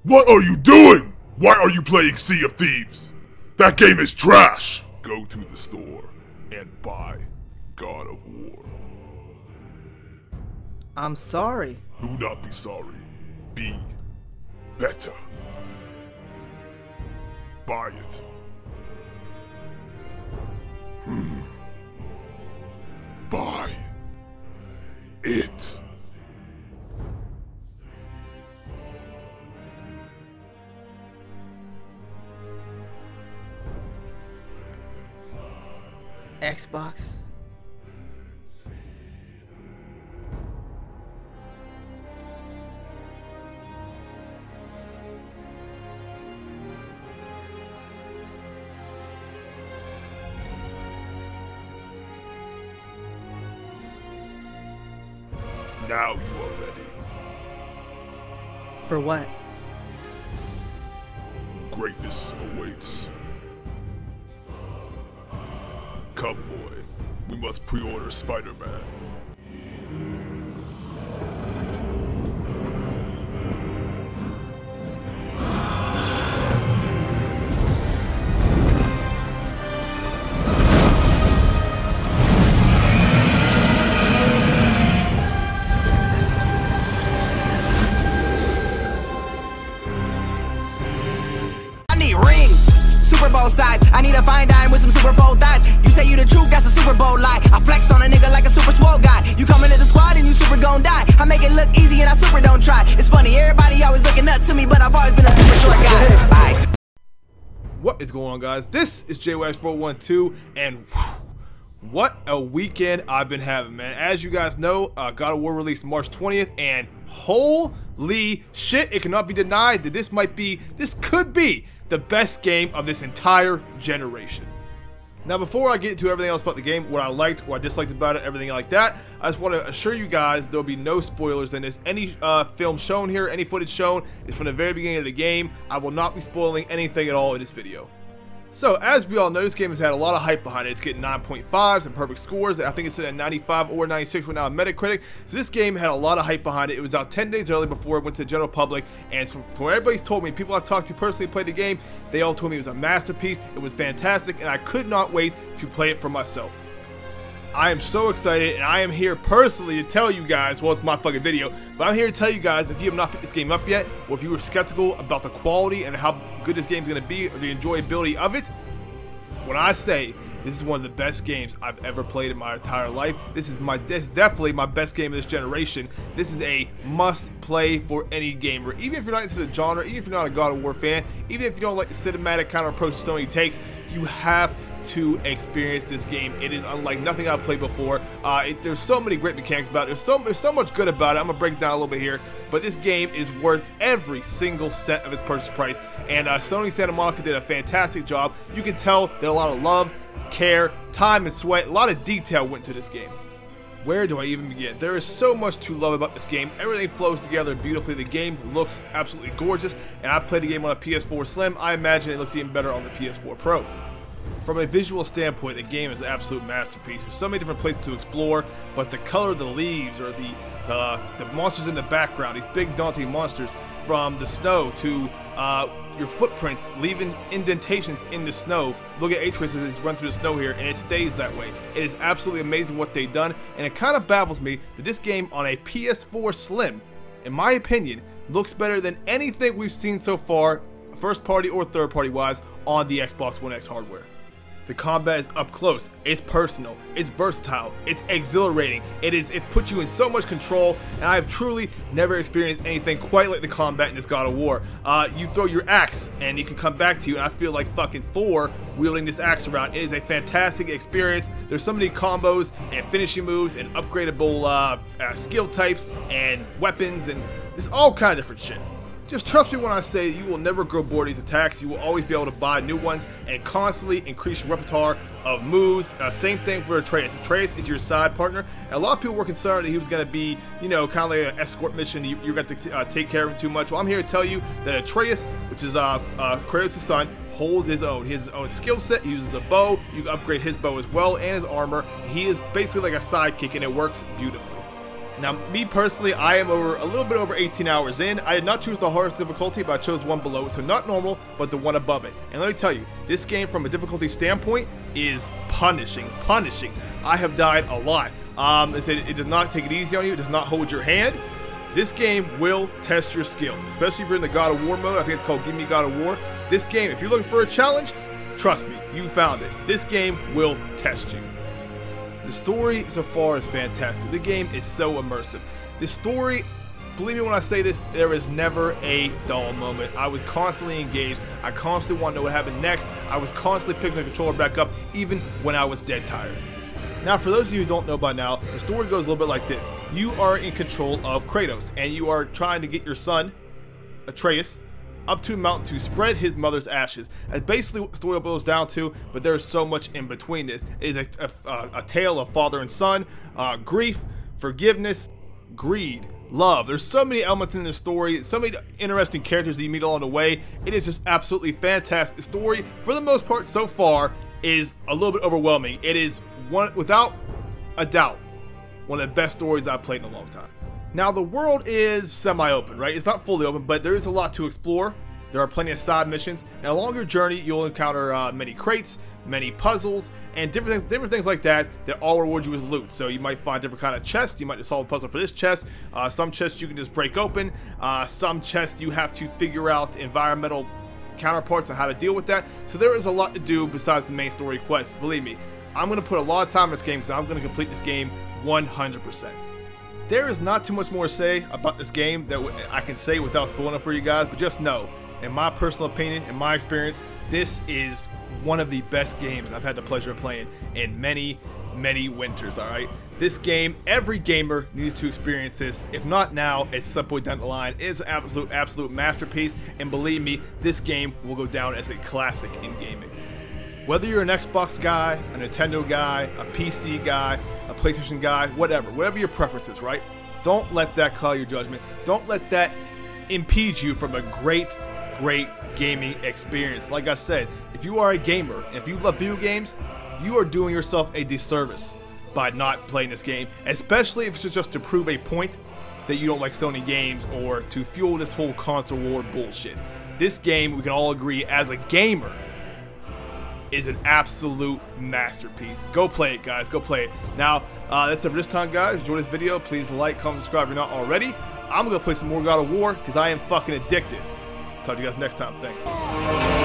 What are you doing? Why are you playing Sea of Thieves? That game is trash! Go to the store and buy God of War. I'm sorry. Do not be sorry. Be better. Buy it. Buy it. Xbox. Now you are ready. For what? Greatness awaits. Come, boy. We must pre-order Spider-Man. Super Bowl size. I need a fine dime with some Super Bowl dimes. You say you the truth, that's a Super Bowl lie. I flex on a nigga like a super swole guy. You come into the squad and you super gon' die. I make it look easy and I super don't try. It's funny, everybody always looking up to me, but I've always been a super short guy. Bye. What is going on, guys? This is JWags412, and what a weekend I've been having, man. As you guys know, God of War released March 20th, and holy shit, it cannot be denied that this could be the best game of this entire generation. Now, before I get into everything else about the game, what I liked, what I disliked about it, everything like that, I just want to assure you guys there'll be no spoilers in this. Any film shown here, any footage shown is from the very beginning of the game. I will not be spoiling anything at all in this video. So, as we all know, this game has had a lot of hype behind it. It's getting 9.5s and perfect scores. I think it's at 95 or 96 right now on Metacritic. So this game had a lot of hype behind it. It was out 10 days early before it went to the general public. And from everybody's told me, people I've talked to personally played the game, they all told me it was a masterpiece. It was fantastic, and I could not wait to play it for myself. I am so excited, and I am here personally to tell you guys, well, it's my fucking video, but I'm here to tell you guys, if you have not picked this game up yet, or if you were skeptical about the quality and how good this game is going to be, or the enjoyability of it, when I say this is one of the best games I've ever played in my entire life, this is definitely my best game of this generation. This is a must play for any gamer. Even if you're not into the genre, even if you're not a God of War fan, even if you don't like the cinematic kind of approach Sony takes, you have to experience this game. It is unlike nothing I've played before. There's so many great mechanics about it. There's so much good about it. I'm gonna break it down a little bit here, but this game is worth every single cent of its purchase price. And Sony Santa Monica did a fantastic job. You can tell that a lot of love, care, time, and sweat, a lot of detail went into this game. Where do I even begin? There is so much to love about this game. Everything flows together beautifully. The game looks absolutely gorgeous, and I played the game on a PS4 Slim. I imagine it looks even better on the PS4 Pro. From a visual standpoint, the game is an absolute masterpiece. There's so many different places to explore, but the color of the leaves, or the monsters in the background, these big daunting monsters, from the snow to your footprints leaving indentations in the snow. Look at Atreus as he's run through the snow here, and it stays that way. It is absolutely amazing what they've done, and it kind of baffles me that this game on a PS4 Slim, in my opinion, looks better than anything we've seen so far, first party or third party wise, on the Xbox One X hardware. The combat is up close, it's personal, it's versatile, it's exhilarating, it puts you in so much control, and I have truly never experienced anything quite like the combat in this God of War. You throw your axe, and it can come back to you, and I feel like fucking Thor wielding this axe around. It is a fantastic experience. There's so many combos, and finishing moves, and upgradable skill types, and weapons, and there's all kind of different shit. Just trust me when I say you will never grow bored of these attacks. You will always be able to buy new ones and constantly increase your repertoire of moves. Same thing for Atreus. Atreus is your side partner. And a lot of people were concerned that he was going to be, you know, kind of like an escort mission. You're going to take care of him too much. Well, I'm here to tell you that Atreus, which is Kratos' son, holds his own. He has his own skill set. He uses a bow. You can upgrade his bow as well and his armor. He is basically like a sidekick, and it works beautifully. Now, me personally, I am a little bit over 18 hours in. I did not choose the hardest difficulty, but I chose one below it. So not normal, but the one above it. And let me tell you, this game from a difficulty standpoint is punishing. I have died a lot. It does not take it easy on you. It does not hold your hand. This game will test your skills, especially if you're in the God of War mode. I think it's called Give Me God of War. This game, if you're looking for a challenge, trust me, you found it. This game will test you. The story so far is fantastic. The game is so immersive. The story, believe me when I say this, there is never a dull moment. I was constantly engaged. I constantly wanted to know what happened next. I was constantly picking the controller back up, even when I was dead tired. Now, for those of you who don't know by now, the story goes a little bit like this. You are in control of Kratos, and you are trying to get your son, Atreus, up to a mountain to spread his mother's ashes. That's basically what the story boils down to, but there's so much in between this. It is a tale of father and son, grief, forgiveness, greed, love. There's so many elements in this story, so many interesting characters that you meet along the way. It is just absolutely fantastic. The story, for the most part so far, is a little bit overwhelming. It is, without a doubt, one of the best stories I've played in a long time. Now, the world is semi-open, right? It's not fully open, but there is a lot to explore. There are plenty of side missions, and along your journey, you'll encounter many crates, many puzzles, and different things like that all reward you with loot. So you might find different kind of chests. You might solve a puzzle for this chest. Some chests you can just break open. Some chests you have to figure out environmental counterparts on how to deal with that. So there is a lot to do besides the main story quest. Believe me, I'm going to put a lot of time in this game because I'm going to complete this game 100%. There is not too much more to say about this game that I can say without spoiling it for you guys, but just know, in my personal opinion, in my experience, this is one of the best games I've had the pleasure of playing in many, many winters, alright? This game, every gamer needs to experience this. If not now, at some point down the line. It is an absolute masterpiece, and believe me, this game will go down as a classic in gaming. Whether you're an Xbox guy, a Nintendo guy, a PC guy, a PlayStation guy, whatever your preference is, right? Don't let that cloud your judgment. Don't let that impede you from a great gaming experience. Like I said, if you are a gamer, if you love video games, you are doing yourself a disservice by not playing this game, especially if it's just to prove a point that you don't like Sony games or to fuel this whole console war bullshit. This game, we can all agree, as a gamer, is an absolute masterpiece. Go play it, guys. Go play it. Now, that's it for this time, guys. Enjoy this video. Please like, comment, subscribe if you're not already. I'm going to play some more God of War because I am fucking addicted. Talk to you guys next time. Thanks.